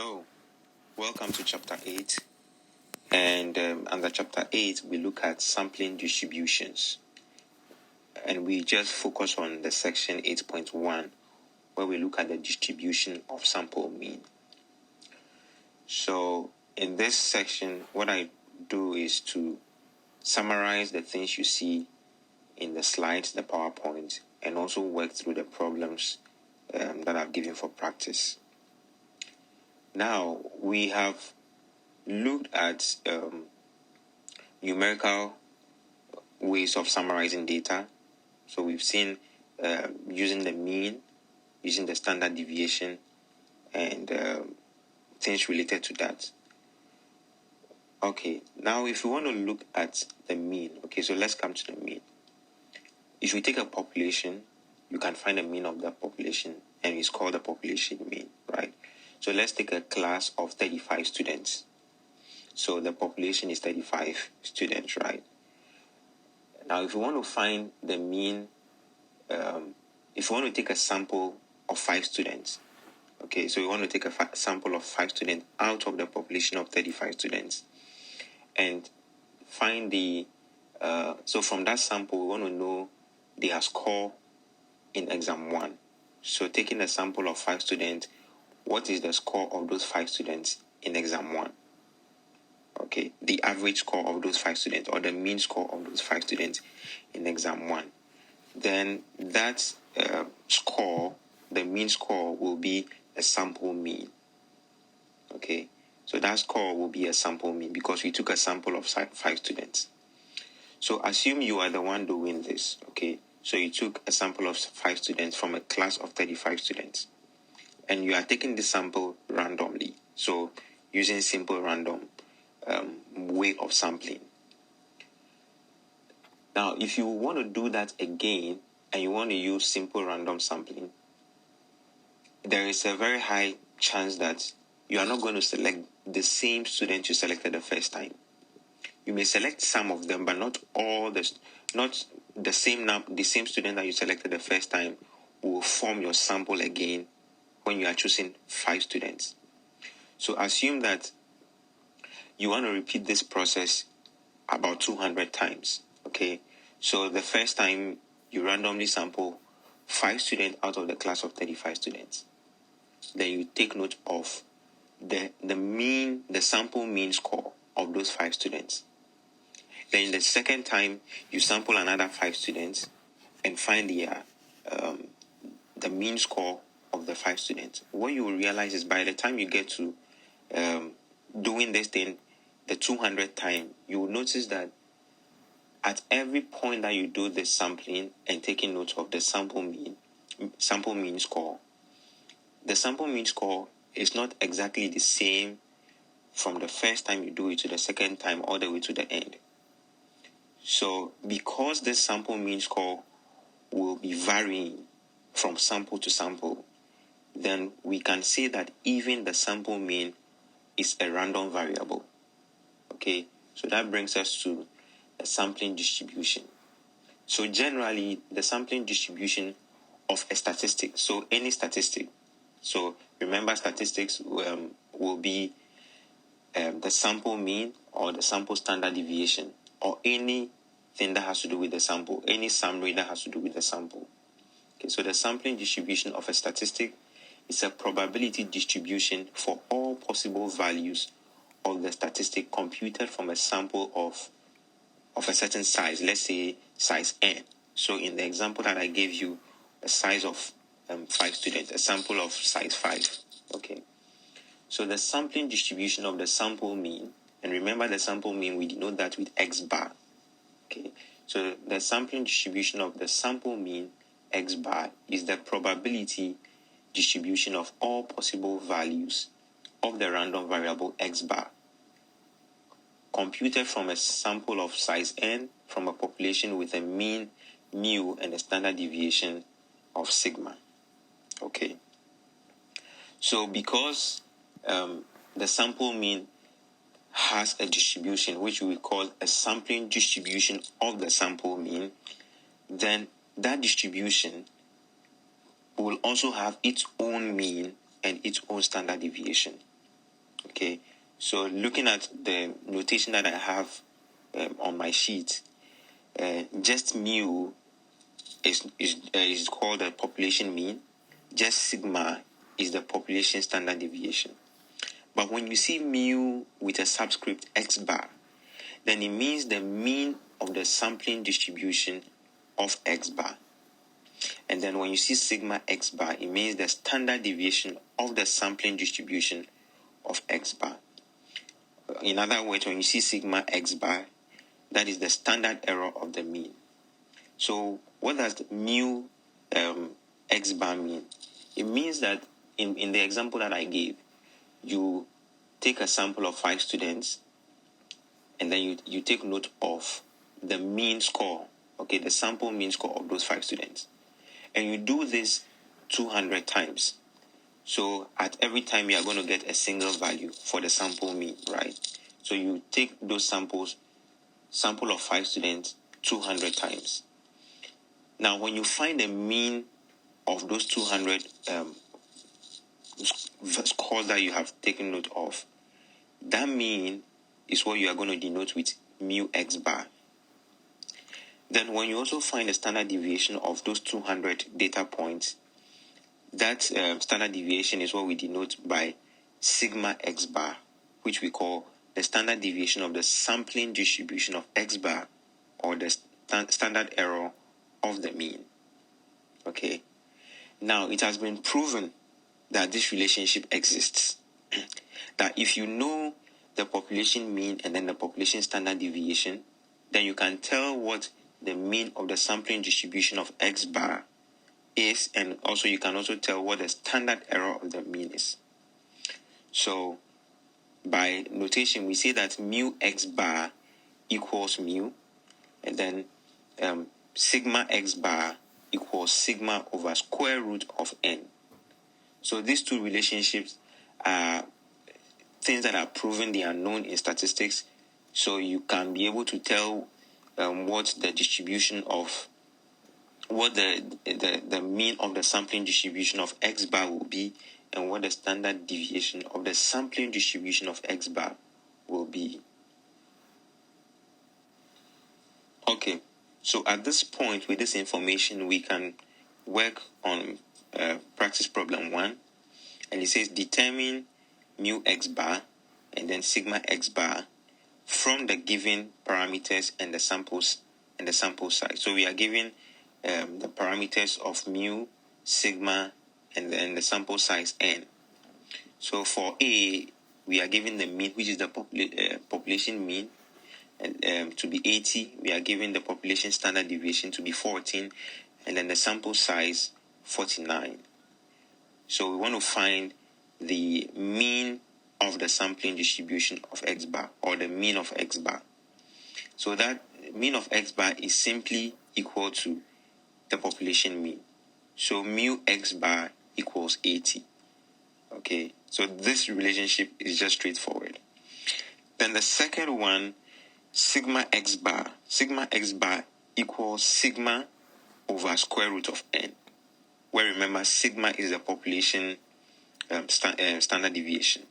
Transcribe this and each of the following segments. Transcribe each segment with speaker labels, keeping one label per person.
Speaker 1: Hello, welcome to Chapter 8. And under Chapter 8, we look at sampling distributions. And we just focus on the section 8.1, where we look at the distribution of sample mean. So in this section, what I do is to summarize the things you see in the slides, the PowerPoint, and also work through the problems that I've given for practice. Now, we have looked at numerical ways of summarizing data. So we've seen using the mean, using the standard deviation, and things related to that. Okay, now if we want to look at the mean, okay, so let's come to the mean. If you take a population, you can find the mean of that population, and it's called the population mean, right? So let's take a class of 35 students. So the population is 35 students, right? Now, if you want to find the mean, if you want to take a sample of 5 students, okay, so you want to take a sample of 5 students out of the population of 35 students and find the, so from that sample, we want to know their score in exam 1. So taking a sample of 5 students, what is the score of those 5 students in exam 1? Okay, the average score of those 5 students or the mean score of those 5 students in exam 1. Then that score, the mean score, will be a sample mean. Okay, so that score will be a sample mean because we took a sample of 5 students. So assume you are the one doing this, okay? So you took a sample of 5 students from a class of 35 students. And you are taking this sample randomly. So using simple random way of sampling. Now, if you want to do that again, and you want to use simple random sampling, there is a very high chance that you are not going to select the same student you selected the first time. You may select some of them, but not the same student that you selected the first time will form your sample again when you are choosing 5 students. So assume that you want to repeat this process about 200 times, okay? So the first time you randomly sample 5 students out of the class of 35 students. Then you take note of the sample mean score of those 5 students. Then the second time you sample another 5 students and find the mean score of the 5 students. What you will realize is by the time you get to doing this thing the 200th time, you will notice that at every point that you do this sampling and taking note of the sample mean score, the sample mean score is not exactly the same from the first time you do it to the second time all the way to the end. So because this sample mean score will be varying from sample to sample, then we can say that even the sample mean is a random variable. Okay, so that brings us to a sampling distribution. So generally, the sampling distribution of a statistic, so any statistic, so remember statistics will be the sample mean or the sample standard deviation or anything that has to do with the sample, any summary that has to do with the sample. Okay, so the sampling distribution of a statistic is a probability distribution for all possible values of the statistic computed from a sample of a certain size, let's say size n. So in the example that I gave you, a size of 5 students, a sample of size 5. Okay. So the sampling distribution of the sample mean, and remember the sample mean, we denote that with x bar. Okay. So the sampling distribution of the sample mean, x bar, is the probability distribution of all possible values of the random variable x bar, computed from a sample of size n from a population with a mean mu and a standard deviation of sigma. Okay. So because the sample mean has a distribution which we call a sampling distribution of the sample mean, then that distribution will also have its own mean and its own standard deviation. Okay, so looking at the notation that I have on my sheet, just mu is called the population mean. Just sigma is the population standard deviation. But when you see mu with a subscript x bar, then it means the mean of the sampling distribution of x bar. And then when you see sigma x bar, it means the standard deviation of the sampling distribution of x bar. In other words, when you see sigma x bar, that is the standard error of the mean. So what does mu x bar mean? It means that in the example that I gave, you take a sample of 5 students, and then you take note of the mean score, okay, the sample mean score of those 5 students. And you do this 200 times. So at every time you are going to get a single value for the sample mean, right? So you take those sample of 5 students 200 times. Now, when you find the mean of those 200 scores that you have taken note of, that mean is what you are going to denote with mu x bar. Then when you also find the standard deviation of those 200 data points, that standard deviation is what we denote by sigma x bar, which we call the standard deviation of the sampling distribution of x bar, or the standard error of the mean. Okay. Now, it has been proven that this relationship exists. That if you know the population mean and then the population standard deviation, then you can tell what the mean of the sampling distribution of x bar is, and also you can also tell what the standard error of the mean is. So by notation, we say that mu x bar equals mu, and then sigma x bar equals sigma over square root of n. So these two relationships are things that are proven, they are known in statistics, so you can be able to tell what the distribution of, what the mean of the sampling distribution of x bar will be, and what the standard deviation of the sampling distribution of x bar will be. Okay, so at this point, with this information, we can work on practice problem 1, and it says determine mu x bar and then sigma x bar from the given parameters and the samples and the sample size. So we are given the parameters of mu, sigma, and then the sample size n. So for A, we are given the mean, which is the population mean, and to be 80. We are given the population standard deviation to be 14, and then the sample size 49. So we want to find the mean of the sampling distribution of x bar, or the mean of x bar. So that mean of x bar is simply equal to the population mean. So mu x bar equals 80. Okay, so this relationship is just straightforward. Then the second one, sigma x bar. Sigma x bar equals sigma over square root of n, where remember sigma is the population standard deviation.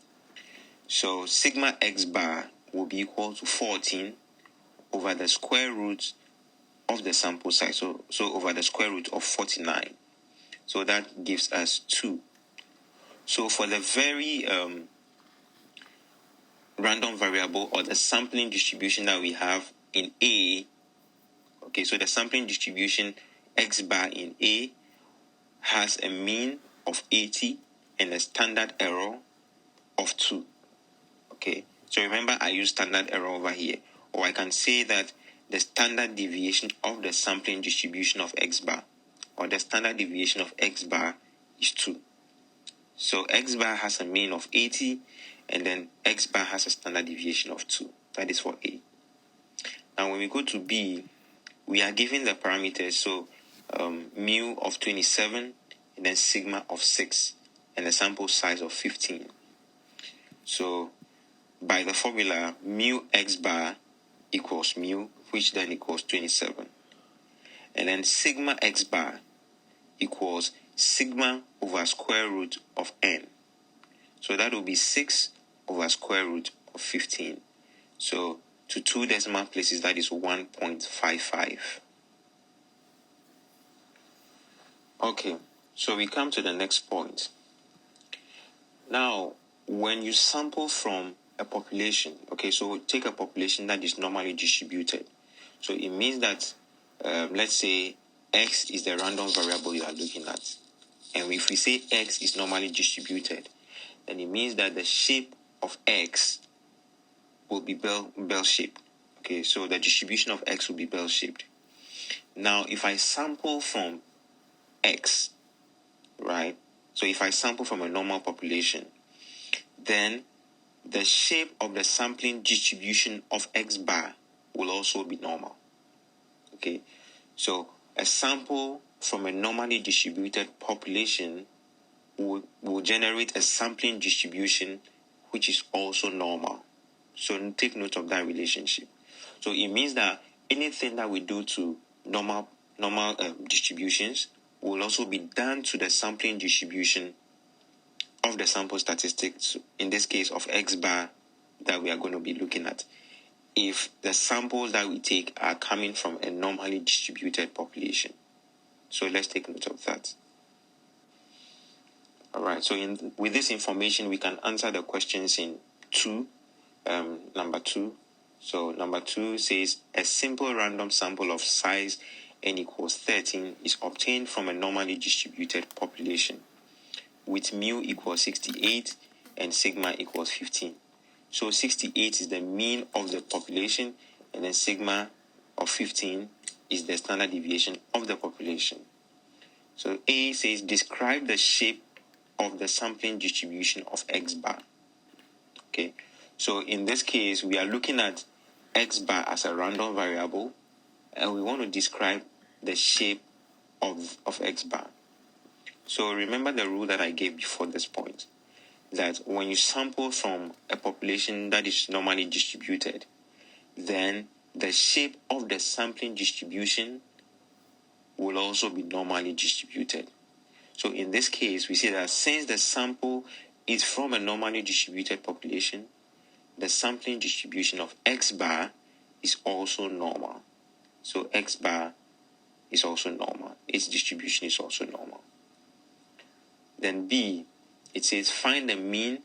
Speaker 1: So sigma x bar will be equal to 14 over the square root of the sample size, so over the square root of 49. So that gives us 2. So for the very random variable, or the sampling distribution that we have in A, okay, so the sampling distribution x bar in A has a mean of 80 and a standard error of 2. Okay, so remember I use standard error over here, or I can say that the standard deviation of the sampling distribution of x bar, or the standard deviation of x bar, is 2. So x bar has a mean of 80, and then x bar has a standard deviation of 2. That is for A. Now when we go to B, we are given the parameters, so mu of 27, and then sigma of 6, and a sample size of 15. So by the formula, mu x bar equals mu, which then equals 27. And then sigma x bar equals sigma over square root of n. So that will be 6 over square root of 15. So to 2 decimal places, that is 1.55. Okay, so we come to the next point. Now, when you sample from a population, okay, so take a population that is normally distributed. So it means that, let's say, X is the random variable you are looking at. And if we say X is normally distributed, then it means that the shape of X will be bell-shaped. Okay, so the distribution of X will be bell-shaped. Now, if I sample from X, right? So if I sample from a normal population, then the shape of the sampling distribution of X bar will also be normal. Okay, so a sample from a normally distributed population will generate a sampling distribution which is also normal. So take note of that relationship. So it means that anything that we do to normal distributions will also be done to the sampling distribution of the sample statistics, in this case of X bar that we are going to be looking at, if the samples that we take are coming from a normally distributed population. So let's take note of that. All right, so with this information, we can answer the questions in number 2. So number 2 says, a simple random sample of size n equals 13 is obtained from a normally distributed population with mu equals 68 and sigma equals 15. So 68 is the mean of the population, and then sigma of 15 is the standard deviation of the population. So A says, describe the shape of the sampling distribution of X bar. Okay, so in this case, we are looking at X bar as a random variable, and we want to describe the shape of X bar. So remember the rule that I gave before this point, that when you sample from a population that is normally distributed, then the shape of the sampling distribution will also be normally distributed. So in this case, we see that since the sample is from a normally distributed population, the sampling distribution of X bar is also normal. So X bar is also normal. Its distribution is also normal. Then B, it says find the mean,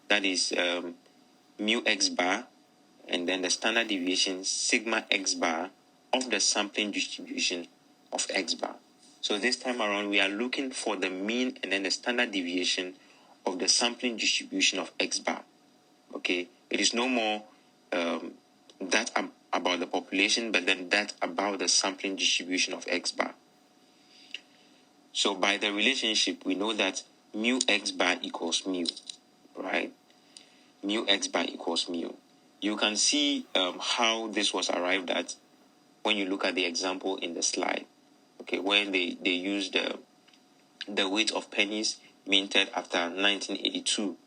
Speaker 1: that is mu X bar, and then the standard deviation sigma X bar of the sampling distribution of X bar. So this time around, we are looking for the mean and then the standard deviation of the sampling distribution of X bar. Okay, it is no more that about the population, but then that about the sampling distribution of X bar. So by the relationship, we know that mu X bar equals mu, right? Mu X bar equals mu. You can see how this was arrived at when you look at the example in the slide. Okay, when they used the weight of pennies minted after 1982.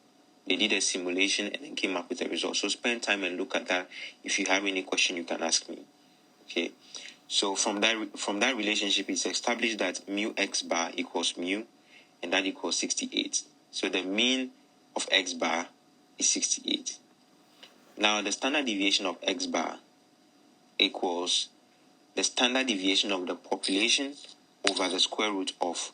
Speaker 1: They did a simulation and then came up with a result. So spend time and look at that. If you have any question, you can ask me. Okay, so from that relationship, it's established that mu X bar equals mu, and that equals 68. So the mean of X bar is 68. Now the standard deviation of X bar equals the standard deviation of the population over the square root of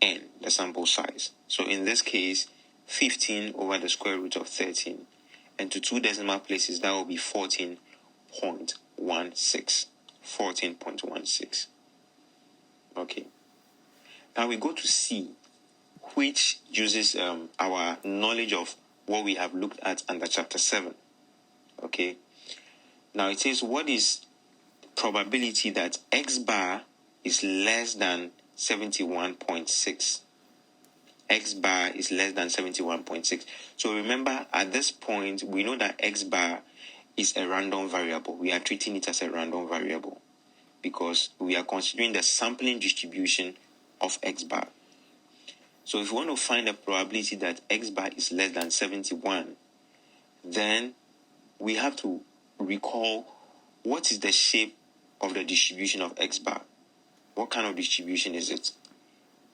Speaker 1: n, the sample size. So in this case, 15 over the square root of 13. And to 2 decimal places, that will be 14.16. 14.16. Okay. Now we go to C, which uses our knowledge of what we have looked at under chapter 7. Okay. Now it says, what is probability that X bar is less than 71.6? X bar is less than 71.6. So remember, at this point, we know that X bar is a random variable. We are treating it as a random variable because we are considering the sampling distribution of X bar. So if we want to find the probability that X bar is less than 71, then we have to recall what is the shape of the distribution of X bar. What kind of distribution is it?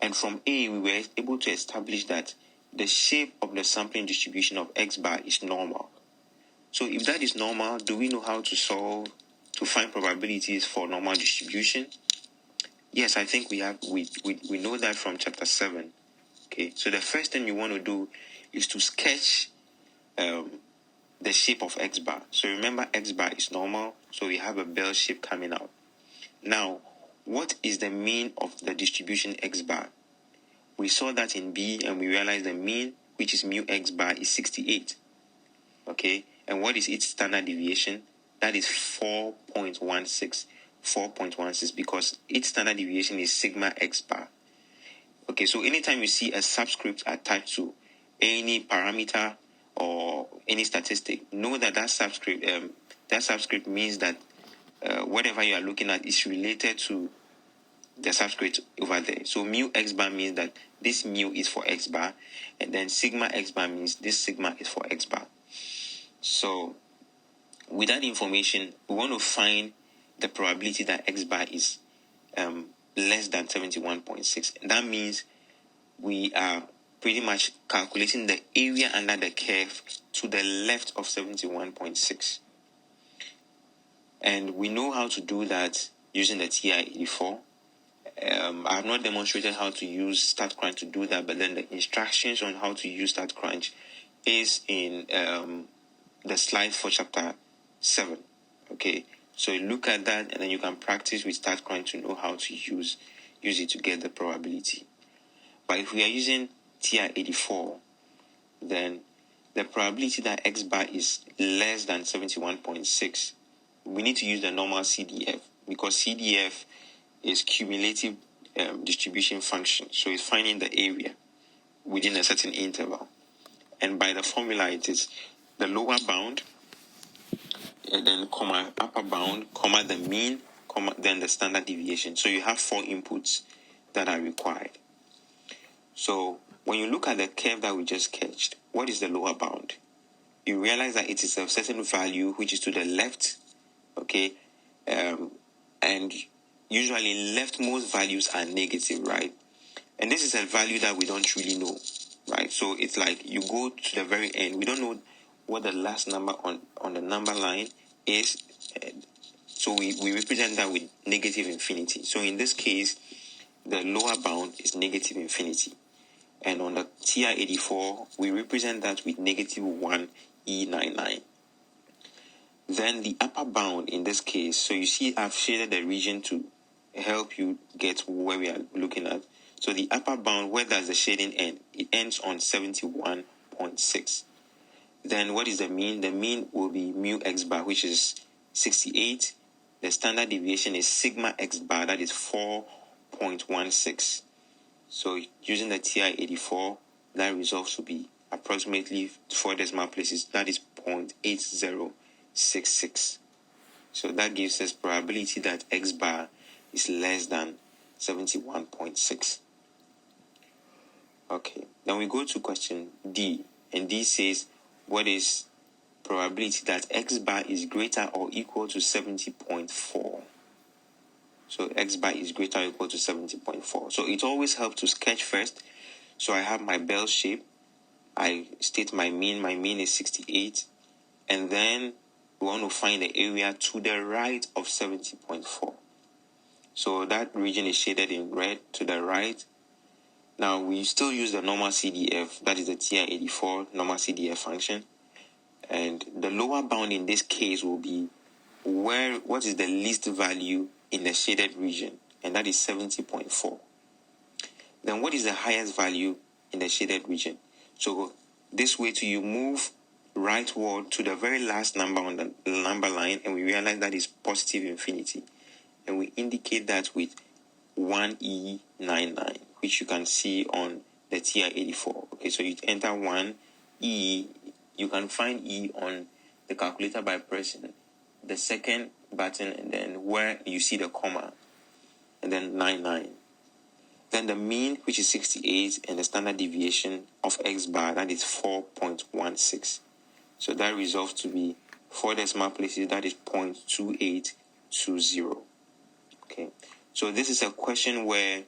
Speaker 1: And from A, we were able to establish that the shape of the sampling distribution of X bar is normal. So if that is normal, do we know how to solve to find probabilities for normal distribution? Yes, I think we know that from chapter 7. Okay, so the first thing you want to do is to sketch the shape of X bar. So remember, X bar is normal, so we have a bell shape coming out. Now, what is the mean of the distribution X bar? We saw that in B, and we realized the mean, which is mu X bar, is 68. Okay, and what is its standard deviation? That is 4.16. 4.16, because its standard deviation is sigma X bar. Okay, so anytime you see a subscript attached to any parameter or any statistic, know that that subscript means that whatever you are looking at is related to the subscript over there. So mu X bar means that this mu is for X bar, and then sigma X bar means this sigma is for X bar. So with that information, we want to find the probability that X bar is less than 71.6. That means we are pretty much calculating the area under the curve to the left of 71.6. And we know how to do that using the TI-84. I have not demonstrated how to use StatCrunch to do that, but then the instructions on how to use StatCrunch is in the slide for chapter 7. Okay, so you look at that, and then you can practice with StatCrunch to know how to use it to get the probability. But if we are using TI-84, then the probability that X bar is less than 71.6, we need to use the normal CDF, because CDF is cumulative distribution function. So it's finding the area within a certain interval. And by the formula, it is the lower bound, and then comma upper bound, comma the mean, comma then the standard deviation. So you have 4 inputs that are required. So when you look at the curve that we just sketched, what is the lower bound? You realize that it is a certain value which is to the left, okay? And usually leftmost values are negative, right? And this is a value that we don't really know, right? So it's like you go to the very end. We don't know what the last number on the number line is. So we represent that with negative infinity. So in this case, the lower bound is negative infinity. And on the TI-84, we represent that with negative 1 E99. Then the upper bound in this case, so you see I've shaded the region to help you get where we are looking at. So the upper bound, where does the shading end? It ends on 71.6. Then what is the mean? The mean will be mu X bar, which is 68. The standard deviation is sigma X bar, that is 4.16. So using the TI-84, that resolves to be approximately 4 decimal places, that is 0.8066. So that gives us probability that X bar is less than 71.6. Okay, then we go to question D, and D says, what is probability that X bar is greater or equal to 70.4? So X bar is greater or equal to 70.4. So it always helps to sketch first. So I have my bell shape. I state my mean. My mean is 68. And then we want to find the area to the right of 70.4. So that region is shaded in red to the right. Now we still use the normal CDF. That is the TI-84 normal CDF function. And the lower bound in this case will be what is the least value in the shaded region, and that is 70.4. Then what is the highest value in the shaded region? So this way you move rightward to the very last number on the number line, and we realize that is positive infinity. And we indicate that with 1E99, which you can see on the TI-84. Okay, so you enter 1E, you can find E on the calculator by pressing the second button and then where you see the comma, and then 99. Then the mean, which is 68, and the standard deviation of X bar, that is 4.16. So that resolves to be 4 decimal places, that is 0.2820. Okay, so this is a question where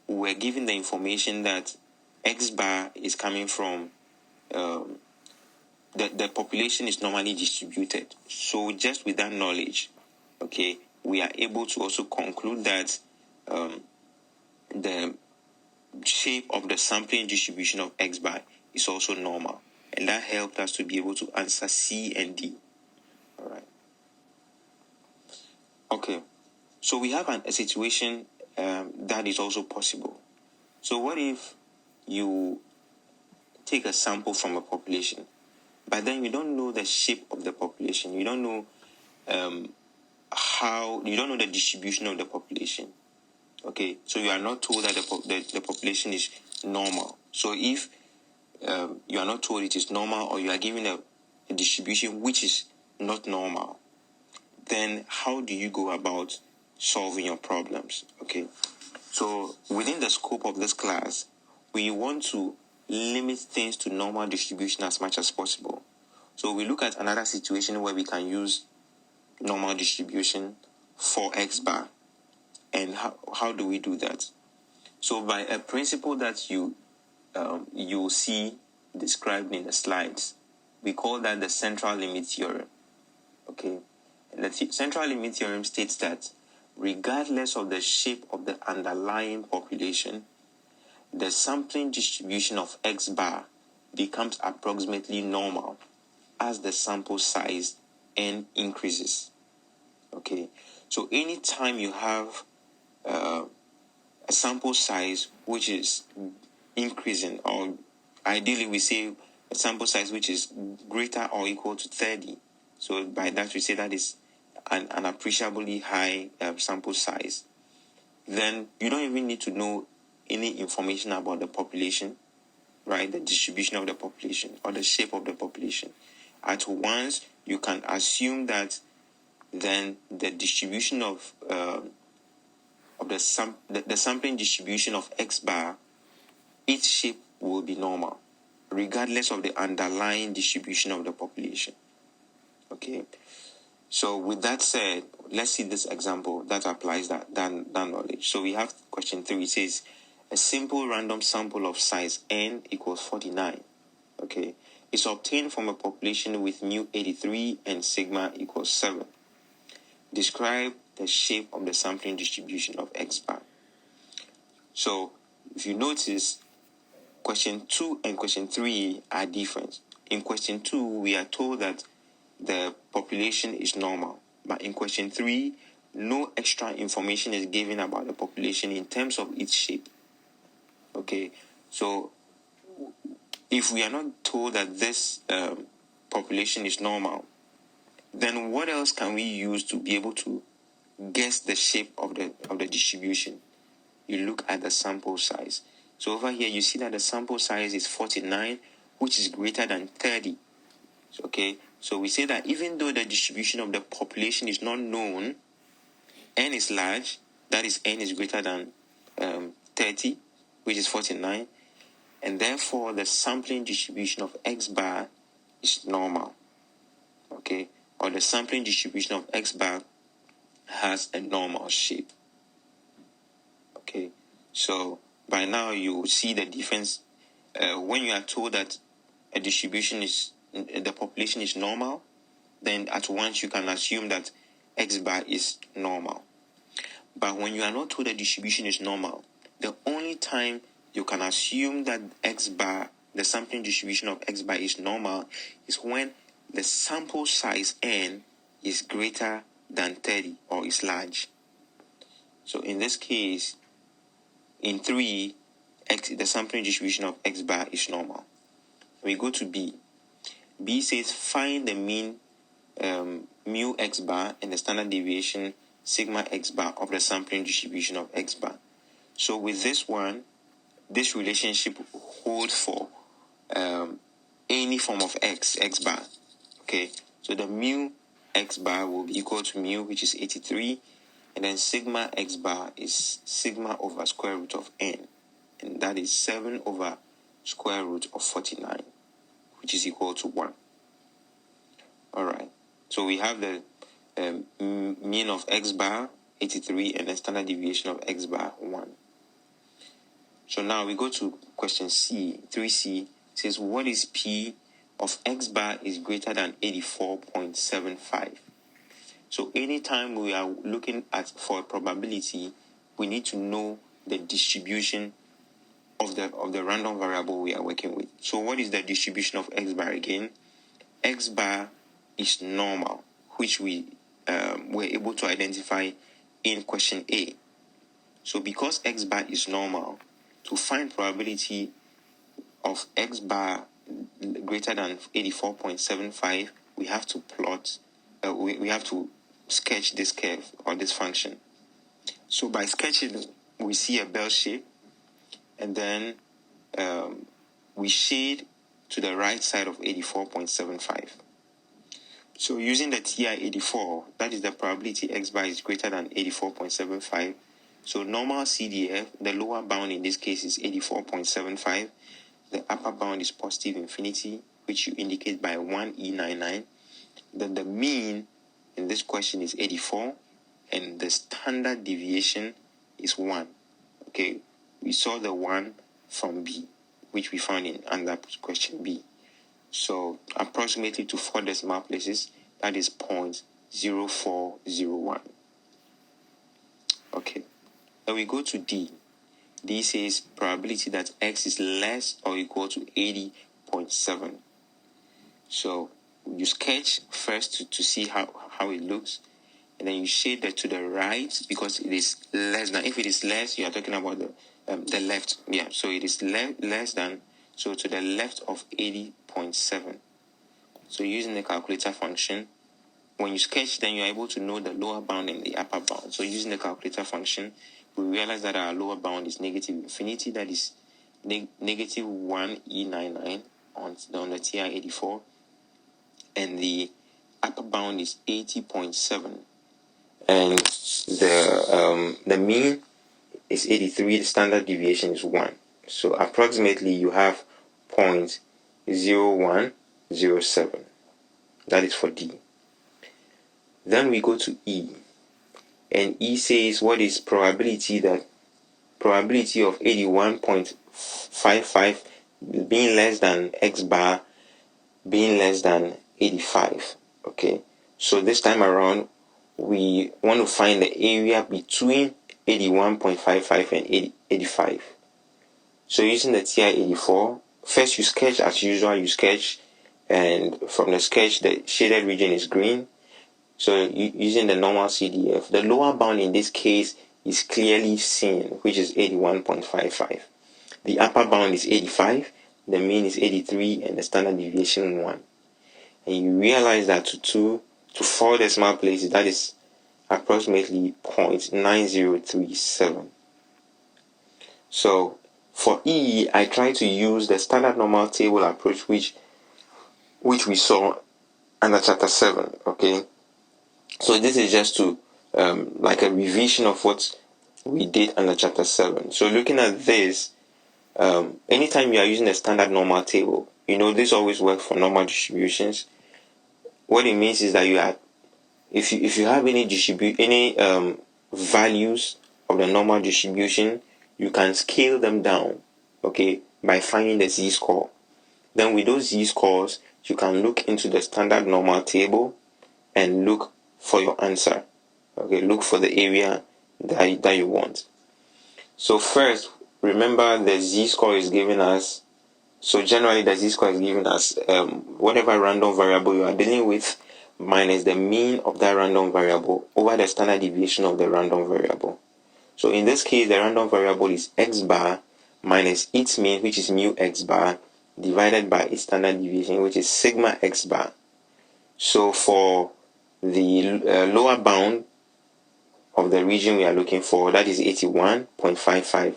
Speaker 1: we're given the information that X bar is coming from the population is normally distributed. So just with that knowledge, okay, we are able to also conclude that the shape of the sampling distribution of X bar is also normal. And that helped us to be able to answer C and D. All right. Okay. So we have a situation that is also possible. So what if you take a sample from a population, but then you don't know the shape of the population? You don't know you don't know the distribution of the population. Okay, so you are not told that the population is normal. So if you are not told it is normal, or you are given a distribution which is not normal, then how do you go about solving your problems? Okay, so within the scope of this class, we want to limit things to normal distribution as much as possible. So we look at another situation where we can use normal distribution for X bar. And how do we do that? So by a principle that you see described in the slides, we call that the central limit theorem. Okay, and the central limit theorem states that regardless of the shape of the underlying population, the sampling distribution of X bar becomes approximately normal as the sample size N increases. Okay, so anytime you have a sample size which is increasing, or ideally we say a sample size which is greater or equal to 30. So by that we say that is an appreciably high sample size. Then you don't even need to know any information about the population, right? The distribution of the population or the shape of the population. At once you can assume that then the distribution of the sampling distribution of X bar, its shape will be normal, regardless of the underlying distribution of the population. Okay, so with that said, let's see this example that applies that knowledge. So we have question 3. It says a simple random sample of size N equals 49. Okay, it's obtained from a population with mu 83 and sigma equals 7. Describe the shape of the sampling distribution of X bar. So if you notice, question 2 and question 3 are different. In question 2, we are told that the population is normal. But in question 3, no extra information is given about the population in terms of its shape. Okay, so if we are not told that this population is normal, then what else can we use to be able to guess the shape of the distribution? You look at the sample size. So over here, you see that the sample size is 49, which is greater than 30. Okay, so we say that even though the distribution of the population is not known, N is large, that is N is greater than 30, which is 49, and therefore the sampling distribution of X bar is normal. Okay, or the sampling distribution of X bar has a normal shape. Okay, so by now you see the difference. When you are told that a distribution is, the population is normal, then at once you can assume that X bar is normal. But when you are not told the distribution is normal, the only time you can assume that X bar, the sampling distribution of X bar is normal, is when the sample size N is greater than 30 or is large. So in this case, in 3, the sampling distribution of X bar is normal. We go to B. B says find the mean mu X bar and the standard deviation sigma X bar of the sampling distribution of X bar. So with this one, this relationship holds for any form of X bar. Okay, so the mu X bar will be equal to mu, which is 83, and then sigma X bar is sigma over square root of N, and that is 7 over square root of 49, which is equal to 1. All right, so we have the mean of X bar 83 and the standard deviation of X bar 1. So now we go to question C, 3C. It says, what is P of X bar is greater than 84.75? So anytime we are looking at for a probability, we need to know the distribution of the random variable we are working with. So what is the distribution of X bar again? X bar is normal, which we were able to identify in question A. So because X bar is normal, to find probability of X bar greater than 84.75, we have to plot, we have to sketch this curve or this function. So by sketching, we see a bell shape, and then we shade to the right side of 84.75. So using the TI-84, that is the probability X bar is greater than 84.75. So normal CDF, the lower bound in this case is 84.75. The upper bound is positive infinity, which you indicate by 1E99. Then the mean in this question is 84, and the standard deviation is 1. Okay, we saw the 1 from B, which we found in under question B. So approximately to 4 decimal places, that is 0.0401. Okay, then we go to D. D says probability that X is less or equal to 80.7. So you sketch first to see how it looks, and then you shade that to the right because it is less than. If it is less, you are talking about the left. Yeah, so it is less than, so to the left of 80.7. So using the calculator function, when you sketch, then you are able to know the lower bound and the upper bound. So using the calculator function, we realize that our lower bound is negative infinity, that is negative 1E99 on the TI-84, and the upper bound is 80.7, and the mean is 83. The standard deviation is 1. So approximately you have 0.0107. That is for D. Then we go to E, and E says what is probability of 81.55 being less than X bar being less than 85. Okay, so this time around we want to find the area between 81.55 and 85. So using the TI-84, first you sketch as usual. You sketch, and from the sketch the shaded region is green. So using the normal CDF, the lower bound in this case is clearly seen, which is 81.55. The upper bound is 85, the mean is 83, and the standard deviation 1. And you realize that to 4 decimal places, that is approximately 0.9037. So for E, I try to use the standard normal table approach, which we saw under chapter 7. Okay, so this is just to like a revision of what we did under chapter 7. So looking at this, anytime you are using a standard normal table, this always works for normal distributions. What it means is that you are, if you have any values of the normal distribution, you can scale them down, okay, by finding the z-score. Then with those z-scores, you can look into the standard normal table and look for your answer. Okay, look for the area that you want. So first, remember the z-score is giving us, so generally the z-score is giving us whatever random variable you are dealing with minus the mean of that random variable over the standard deviation of the random variable. So in this case, the random variable is X bar minus its mean, which is mu X bar, divided by its standard deviation, which is sigma X bar. So for the lower bound of the region we are looking for, that is 81.55.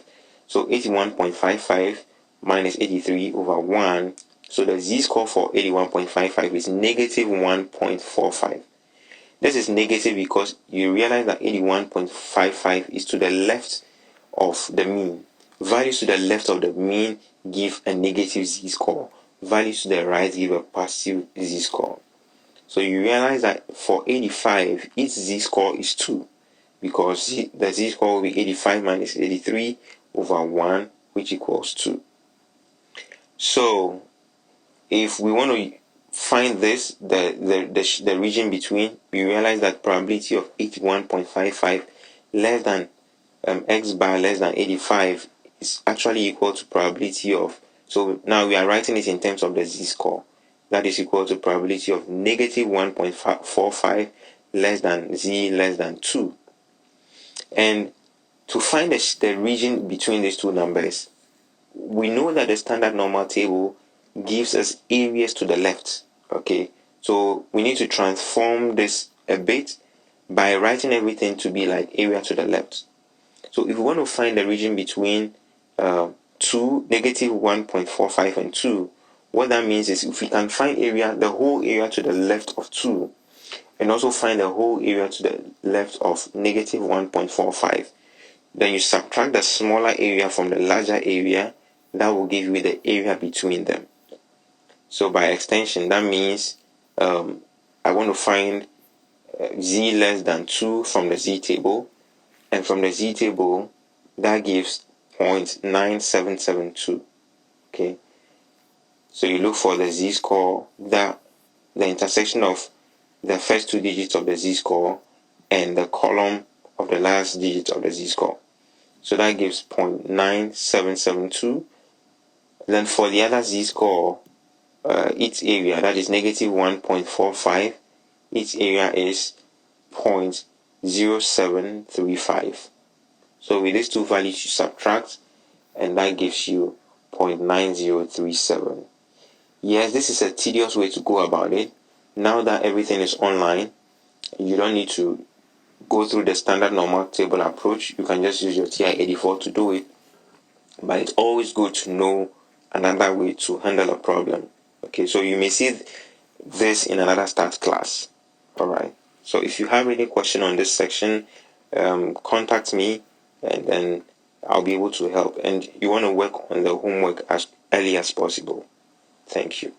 Speaker 1: So 81.55 minus 83 over 1. So the z-score for 81.55 is negative 1.45. This is negative because you realize that 81.55 is to the left of the mean. Values to the left of the mean give a negative z-score. Values to the right give a positive z-score. So you realize that for 85, its z-score is 2, because the z-score will be 85 minus 83 over 1, which equals 2. So if we want to find this, the region between, we realize that probability of 81.55 less than x bar less than 85 is actually equal to probability of, so now we are writing it in terms of the z-score. That is equal to probability of negative 1.45 less than z less than 2. And to find the region between these two numbers, we know that the standard normal table gives us areas to the left. Okay, so we need to transform this a bit by writing everything to be like area to the left. So if we want to find the region between 2, negative 1.45 and 2, what that means is if we can find the whole area to the left of 2, and also find the whole area to the left of negative 1.45, then you subtract the smaller area from the larger area, that will give you the area between them. So by extension, that means I want to find z less than 2 from the z table, and from the z table, that gives 0.9772. Okay, so you look for the z-score, the intersection of the first two digits of the z-score and the column of the last digit of the z-score. So that gives 0.9772. Then for the other z-score, its area, that is negative 1.45, its area is 0.0735. So with these two values you subtract, and that gives you 0.9037. Yes, this is a tedious way to go about it. Now that everything is online, you don't need to go through the standard normal table approach. You can just use your TI-84 to do it. But it's always good to know another way to handle a problem. Okay, so you may see this in another start class. Alright, so if you have any question on this section, contact me and then I'll be able to help. And you want to work on the homework as early as possible. Thank you.